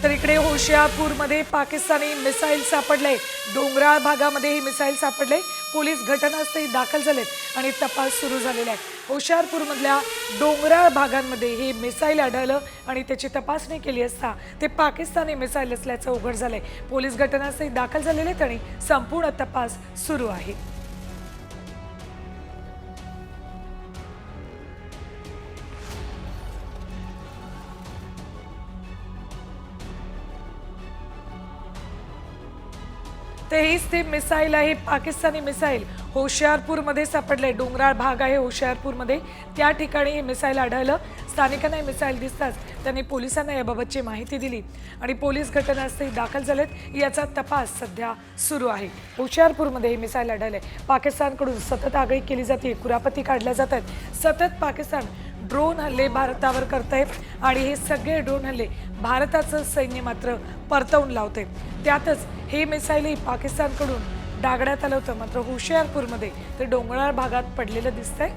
तर इकडे होशियारपूरमध्ये पाकिस्तानी मिसाईल सापडले। डोंगराळ भागामध्ये ही मिसाईल सापडले। पोलीस घटनास्थळी दाखल झालेत आणि तपास सुरू झालेला आहे। होशियारपूरमधल्या डोंगराळ भागांमध्ये हे मिसाईल आढळलं आणि त्याची तपासणी केली असता ते पाकिस्तानी मिसाईल असल्याचं उघड झालंय। पोलीस घटनास्थळी दाखल झालेले आहेत आणि संपूर्ण तपास सुरू आहे। हीच ती मिसाईल आहे, पाकिस्तानी मिसाईल होशियारपूरमध्ये सापडले। डोंगराळ भाग आहे होशियारपूरमध्ये, त्या ठिकाणी ही मिसाईल आढळलं। स्थानिकांना ही मिसाईल दिसताच त्यांनी पोलिसांना याबाबतची माहिती दिली आणि पोलीस घटनास्थळी दाखल झालेत। याचा तपास सध्या सुरू आहे। होशियारपूरमध्ये ही मिसाईल आढळले। पाकिस्तानकडून सतत आगळी केली जाते, कुरापती काढल्या जातात। सतत पाकिस्तान ड्रोन हल्ले भारतावर करते आणि हे सगळे ड्रोन हल्ले भारताचं सैन्य मात्र परतवून लावते। त्यातच हे मिसाईल पाकिस्तानकडून डागण्यात आलं होतं, मात्र होशियारपूरमध्ये ते डोंगराळ भागात पडलेलं दिसतंय।